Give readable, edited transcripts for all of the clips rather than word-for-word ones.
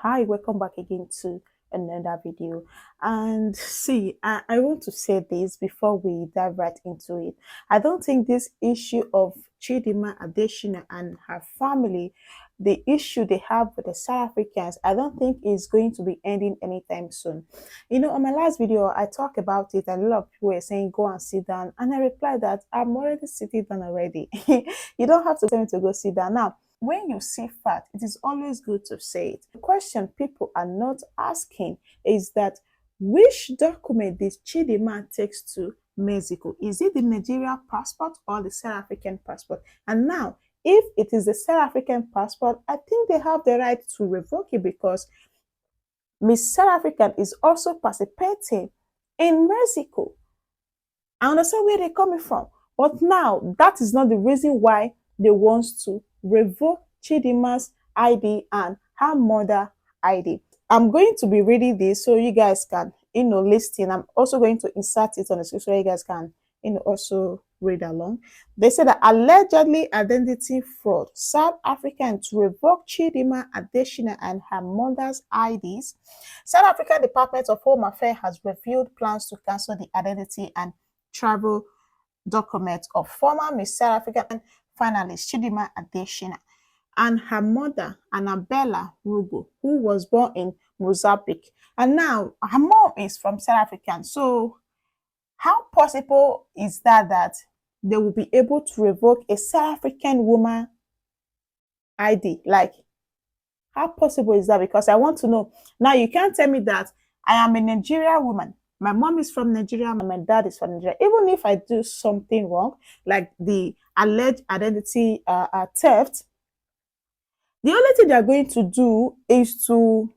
Hi, welcome back again to another video. And see, I want to say this before we dive right into it. I don't think this issue of Chidimma Adetshina and her family, the issue they have with the South Africans, I don't think is going to be ending anytime soon. On my last video, I talked about it, and a lot of people were saying, go and sit down. And I replied that I'm already sitting down already. You don't have to tell me to go sit down. Now, when you see fact, it is always good to say it. The question people are not asking is that which document did Chidimma takes to Mexico? Is it the Nigeria passport or the South African passport? And now, if it is the South African passport, I think they have the right to revoke it because Miss South African is also participating in Mexico. I understand where they're coming from. But now, that is not the reason why they want to revoke Chidimma's ID and her mother ID. I'm going to be reading this so you guys can, listen. I'm also going to insert it on the screen so you guys can, also read along. They said that allegedly identity fraud, South African to revoke Chidimma Adetshina and her mother's IDs. South African Department of Home Affairs has revealed plans to cancel the identity and travel documents of former Miss South African finalist Chidimma Adetshina and her mother, Anabela Rungo, who was born in Mozambique. And now her mom is from South Africa. So how possible is that they will be able to revoke a South African woman ID? Like, how possible is that? Because I want to know. Now, you can't tell me that I am a Nigerian woman. My mom is from Nigeria, and my dad is from Nigeria. Even if I do something wrong, like the alleged identity theft, the only thing they're going to do is to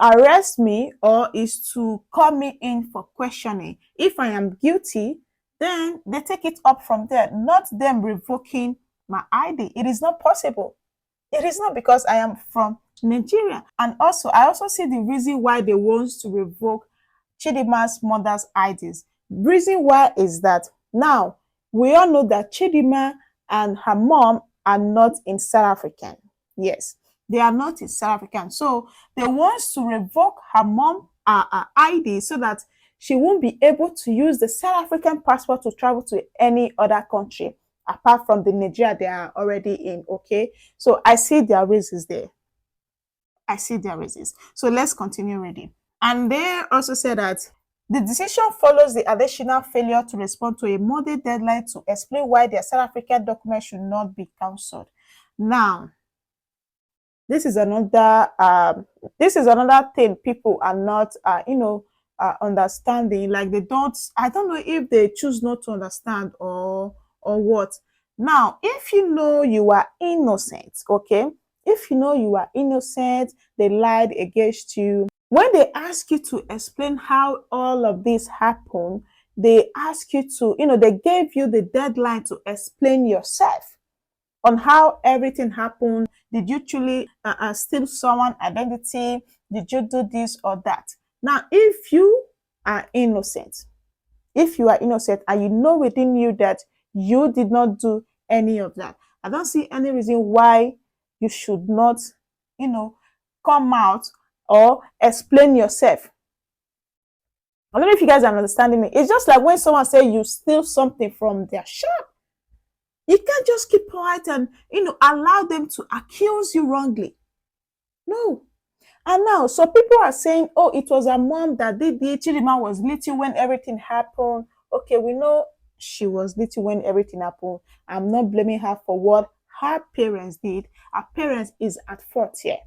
arrest me or is to call me in for questioning. If I am guilty, then they take it up from there, not them revoking my ID. It is not possible. It is not because I am from Nigeria. And also, I also see the reason why they want to revoke Chidimma's mother's IDs. Reason why is that now we all know that Chidimma and her mom are not in South African. Yes, they are not in South African. So they want to revoke her mom ID so that she won't be able to use the South African passport to travel to any other country apart from the Nigeria they are already in. Okay, so I see their reasons there. I see their reasons. So let's continue reading. And they also said that the decision follows the additional failure to respond to a Monday deadline to explain why their South African document should not be cancelled. Now, this is another thing people are not understanding. Like they don't. I don't know if they choose not to understand or what. Now, if you know you are innocent, okay, if you know you are innocent, they lied against you. When they ask you to explain how all of this happened, they ask you to, they gave you the deadline to explain yourself on how everything happened. Did you truly steal someone's identity? Did you do this or that? Now, if you are innocent, and you know within you that you did not do any of that, I don't see any reason why you should not, come out or explain yourself. I don't know if you guys are understanding me. It's just like when someone says you steal something from their shop. You can't just keep quiet and, allow them to accuse you wrongly. No. And now, so people are saying, oh, it was her mom that did it. Chidimma was little when everything happened. Okay, we know she was little when everything happened. I'm not blaming her for what her parents did. Her parents is at fault here.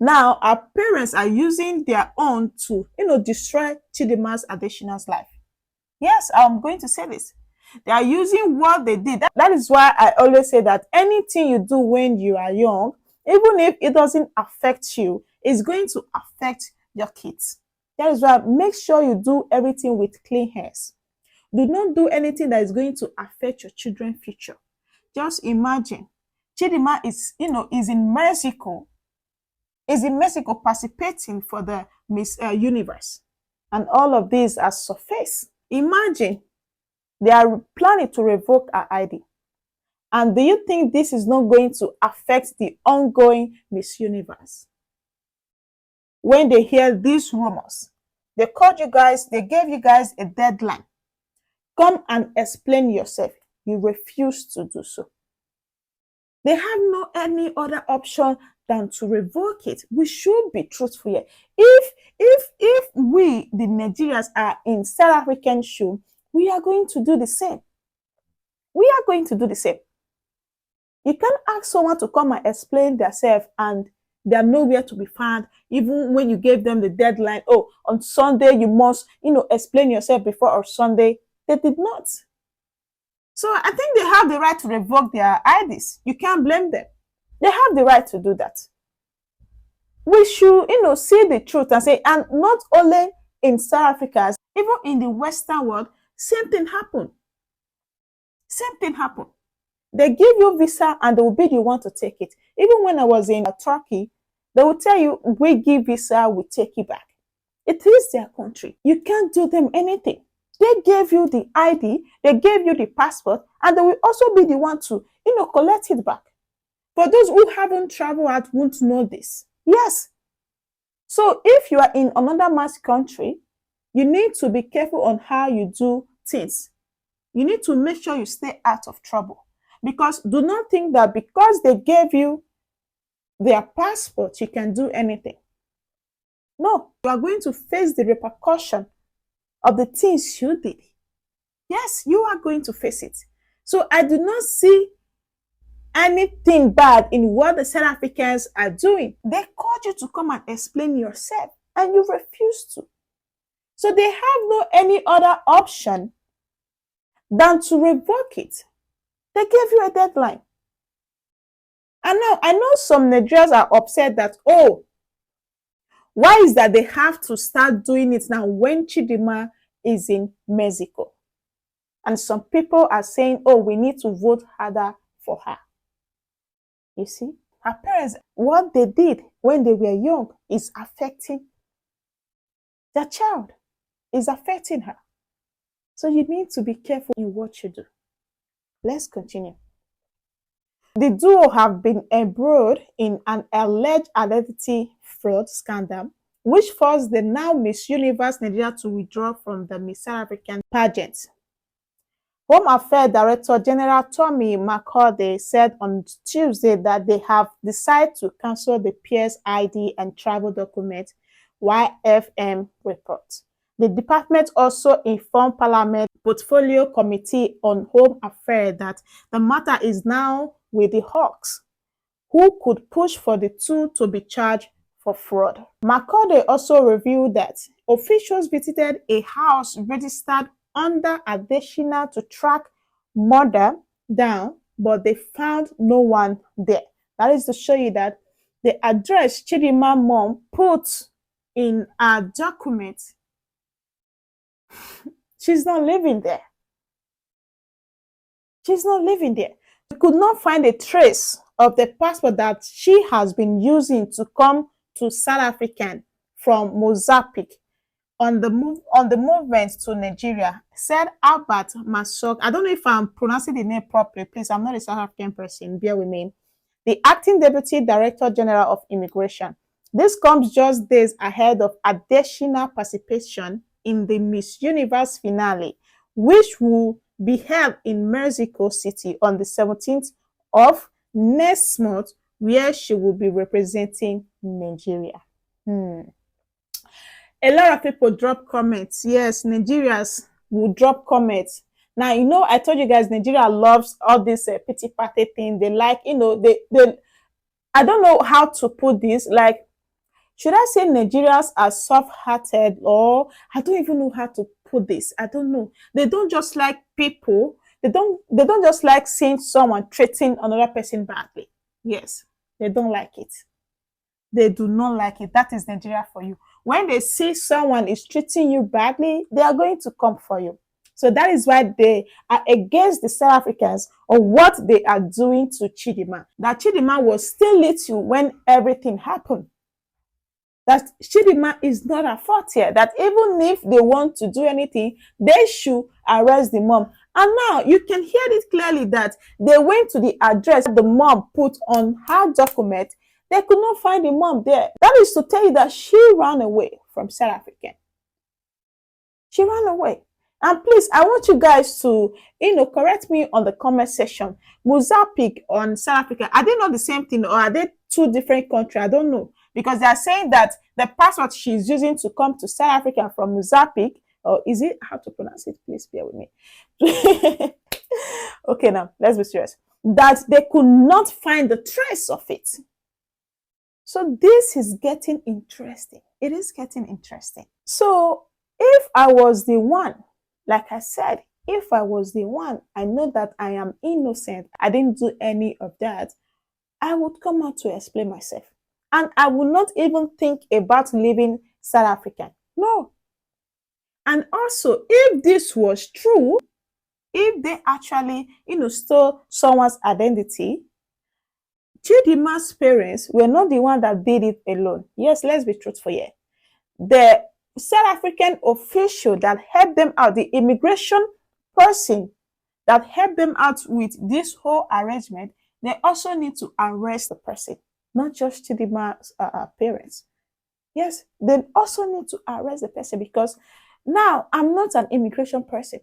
Now, our parents are using their own to, destroy Chidimma Adetshina's life. Yes, I'm going to say this. They are using what they did. That is why I always say that anything you do when you are young, even if it doesn't affect you, it's going to affect your kids. That is why make sure you do everything with clean hands. Do not do anything that is going to affect your children's future. Just imagine, Chidimma is in Mexico. Is in Mexico participating for the Miss Universe. And all of these are surface. Imagine they are planning to revoke her ID. And do you think this is not going to affect the ongoing Miss Universe? When they hear these rumors, they called you guys, they gave you guys a deadline. Come and explain yourself. You refuse to do so. They have no any other option than to revoke it. We should be truthful here. If we, the Nigerians, are in South African shoe, we are going to do the same. We are going to do the same. You can't ask someone to come and explain themselves and they are nowhere to be found, even when you gave them the deadline. Oh, on Sunday you must, explain yourself before or Sunday. They did not. So I think they have the right to revoke their IDs. You can't blame them. They have the right to do that. We should, see the truth and say, and not only in South Africa, even in the Western world, same thing happened. Same thing happened. They give you visa and they will be the one to take it. Even when I was in Turkey, they will tell you, we give visa, we take it back. It is their country. You can't do them anything. They gave you the ID, they gave you the passport, and they will also be the one to, collect it back. For those who haven't traveled out won't know this. Yes. So if you are in another man's country, you need to be careful on how you do things. You need to make sure you stay out of trouble. Because do not think that because they gave you their passport, you can do anything. No, you are going to face the repercussion of the things you did. Yes, you are going to face it. So I do not see anything bad in what the South Africans are doing. They called you to come and explain yourself and you refuse to. So they have no any other option than to revoke it. They gave you a deadline. And now I know some Nigerians are upset that, oh, why is that they have to start doing it now when Chidimma is in Mexico? And some people are saying, oh, we need to vote harder for her. You see, her parents, what they did when they were young is affecting their child, is affecting her. So you need to be careful in what you do. Let's continue. The duo have been embroiled in an alleged identity fraud scandal, which forced the now Miss Universe Nigeria to withdraw from the Miss South African pageant. Home Affairs Director General Tommy McCarthy said on Tuesday that they have decided to cancel the pair's ID and travel document YFM report. The department also informed Parliament Portfolio Committee on Home Affairs that the matter is now with the Hawks, who could push for the two to be charged for fraud. McCarthy also revealed that officials visited a house registered under Adetshina to track murder down, but they found no one there. That is to show you that the address Chidimma mom put in her document, she's not living there. She's not living there. We could not find a trace of the passport that she has been using to come to South Africa from Mozambique on the movement to Nigeria, said Albert Masok. I don't know if I'm pronouncing the name properly. Please, I'm not a South African person. Bear with me. The acting Deputy Director General of Immigration. This comes just days ahead of Adetshina participation in the Miss Universe finale, which will be held in Mexico City on the 17th of next month, where she will be representing Nigeria. A lot of people drop comments. Yes, Nigerians will drop comments. Now, I told you guys, Nigeria loves all this pity party thing. They like, they I don't know how to put this. Like, should I say Nigerians are soft-hearted, or I don't even know how to put this. I don't know. They don't just like people. They don't just like seeing someone treating another person badly. Yes, they don't like it. They do not like it. That is Nigeria for you. When they see someone is treating you badly, they are going to come for you. So that is why they are against the South Africans on what they are doing to Chidimma. That Chidimma was still little when everything happened. That Chidimma is not at fault here. That even if they want to do anything, they should arrest the mom. And now you can hear it clearly that they went to the address the mom put on her document. They could not find the mom there. That is to tell you that she ran away from South Africa. She ran away. And please, I want you guys to, correct me on the comment section. Mozambique on South Africa, are they not the same thing or are they two different countries? I don't know. Because they are saying that the passport she's using to come to South Africa from Mozambique, or is it, how to pronounce it? Please bear with me. Okay, now, let's be serious. That they could not find the trace of it. So this is getting interesting. It is getting interesting. So if I was the one, like I said, if I was the one, I know that I am innocent. I didn't do any of that. I would come out to explain myself. And I would not even think about leaving South Africa. No. And also, if this was true, if they actually, stole someone's identity, Chidimma's parents were not the one that did it alone. Yes, let's be truthful here. The South African official that helped them out, the immigration person that helped them out with this whole arrangement, they also need to arrest the person, not just Chidimma's parents. Yes, they also need to arrest the person because now I'm not an immigration person.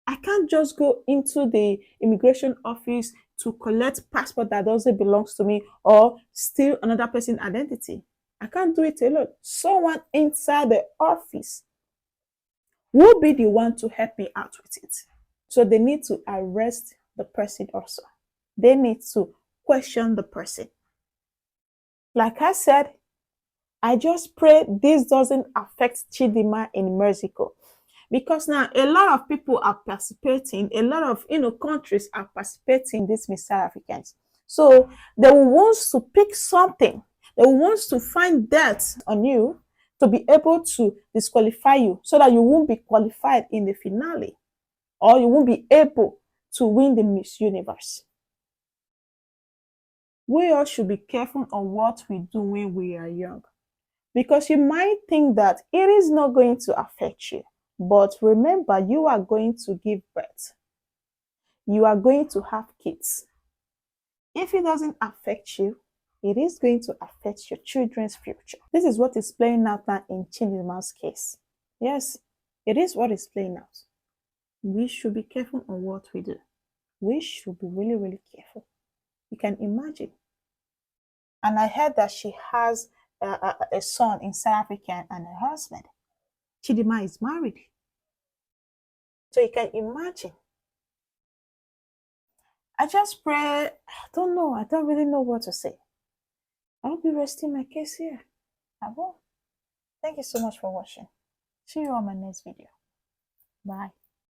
I can't just go into the immigration office to collect passport that doesn't belong to me or steal another person's identity. I can't do it alone. Someone inside the office will be the one to help me out with it. So they need to arrest the person also. They need to question the person. Like I said, I just pray this doesn't affect Chidimma in Mexico. Because now a lot of people are participating, a lot of countries are participating in these South Africans. So they will want to pick something. They will want to find dirt on you to be able to disqualify you so that you won't be qualified in the finale or you won't be able to win the Miss Universe. We all should be careful on what we do when we are young. Because you might think that it is not going to affect you. But remember, you are going to give birth. You are going to have kids. If it doesn't affect you, it is going to affect your children's future. This is what is playing out now in Chidimma's case. Yes, it is what is playing out. We should be careful on what we do. We should be really, really careful. You can imagine. And I heard that she has a son in South Africa and a husband. Chidimma is married. So you can imagine. I just pray, I don't know, I don't really know what to say. I'll be resting my case here. I will. Thank you so much for watching. See you on my next video. Bye.